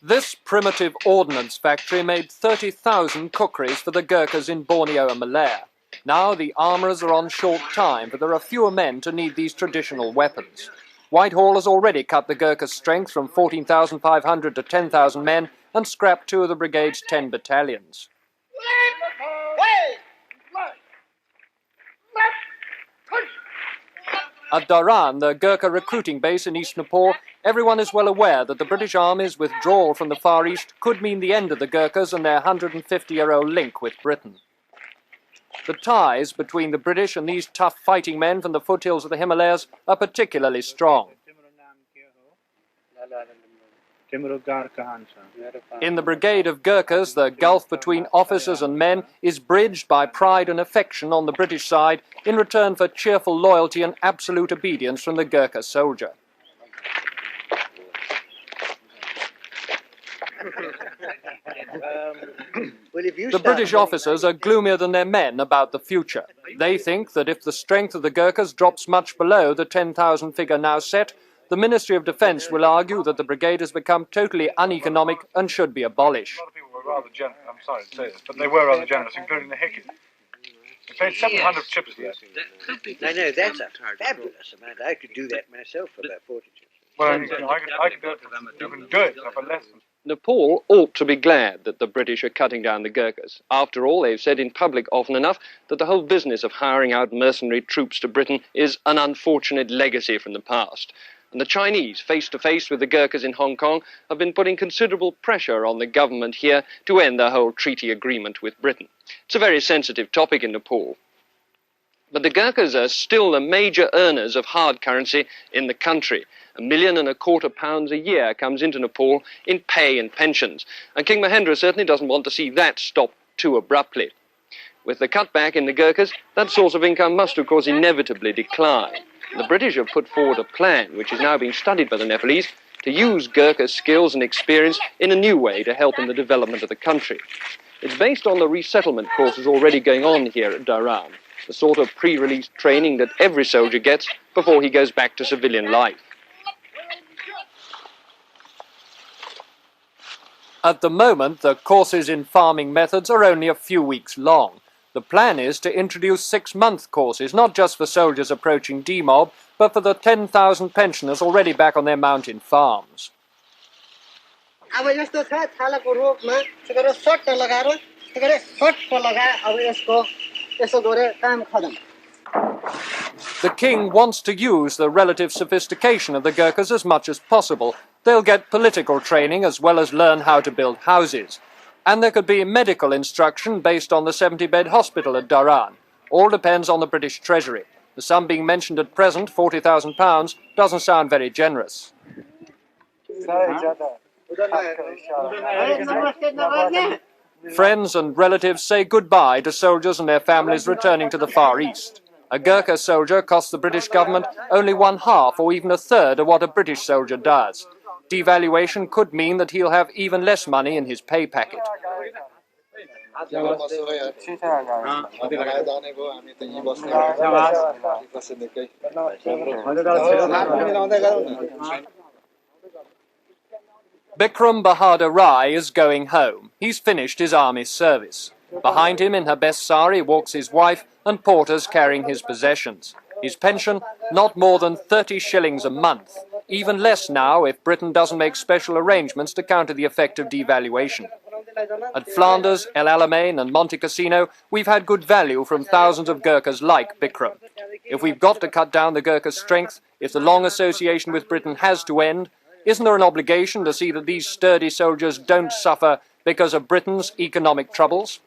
This primitive ordnance factory made 30,000 kukris for the Gurkhas in Borneo and Malaya. Now the armourers are on short time, but there are fewer men to need these traditional weapons. Whitehall has already cut the Gurkhas' strength from 14,500 to 10,000 men and scrapped 2 of the brigade's 10 battalions. At Dharan, the Gurkha recruiting base in East Nepal, everyone is well aware that the British Army's withdrawal from the Far East could mean the end of the Gurkhas and their 150-year-old link with Britain. The ties between the British and these tough fighting men from the foothills of the Himalayas are particularly strong. In the brigade of Gurkhas, the gulf between officers and men is bridged by pride and affection on the British side in return for cheerful loyalty and absolute obedience from the Gurkha soldier. The British officers are gloomier than their men about the future. They think that if the strength of the Gurkhas drops much below the 10,000 figure now set, the Ministry of Defence will argue that the brigade has become totally uneconomic and should be abolished. A lot of people were rather generous, I'm sorry to say this, but they were rather generous, including the Hickey. They paid 700 chips for that. No, that's a fabulous amount. I could do that myself for about 40 chips. Well, I could do it, you can do it for less than... Nepal ought to be glad that the British are cutting down the Gurkhas. After all, they've said in public often enough that the whole business of hiring out mercenary troops to Britain is an unfortunate legacy from the past. And the Chinese, face to face with the Gurkhas in Hong Kong, have been putting considerable pressure on the government here to end the whole treaty agreement with Britain. It's a very sensitive topic in Nepal. But the Gurkhas are still the major earners of hard currency in the country. £1.25 million a year comes into Nepal in pay and pensions. And King Mahendra certainly doesn't want to see that stop too abruptly. With the cutback in the Gurkhas, that source of income must, of course, inevitably decline. The British have put forward a plan, which is now being studied by the Nepalese, to use Gurkha's skills and experience in a new way to help in the development of the country. It's based on the resettlement courses already going on here at Dharan, the sort of pre-release training that every soldier gets before he goes back to civilian life. At the moment, the courses in farming methods are only a few weeks long. The plan is to introduce 6-month courses, not just for soldiers approaching demob, but for the 10,000 pensioners already back on their mountain farms. The king wants to use the relative sophistication of the Gurkhas as much as possible. They'll get political training as well as learn how to build houses. And there could be medical instruction based on the 70-bed hospital at Dharan. All depends on the British Treasury. The sum being mentioned at present, £40,000, doesn't sound very generous. Friends and relatives say goodbye to soldiers and their families returning to the Far East. A Gurkha soldier costs the British government only 1/2 or even 1/3 of what a British soldier does. Devaluation could mean that he'll have even less money in his pay packet. Bikram Bahadur Rai is going home. He's finished his army service. Behind him in her best sari walks his wife and porters carrying his possessions. His pension, not more than 30 shillings a month. Even less now if Britain doesn't make special arrangements to counter the effect of devaluation. At Flanders, El Alamein and Monte Cassino, we've had good value from thousands of Gurkhas like Bikram. If we've got to cut down the Gurkhas' strength, if the long association with Britain has to end, isn't there an obligation to see that these sturdy soldiers don't suffer because of Britain's economic troubles?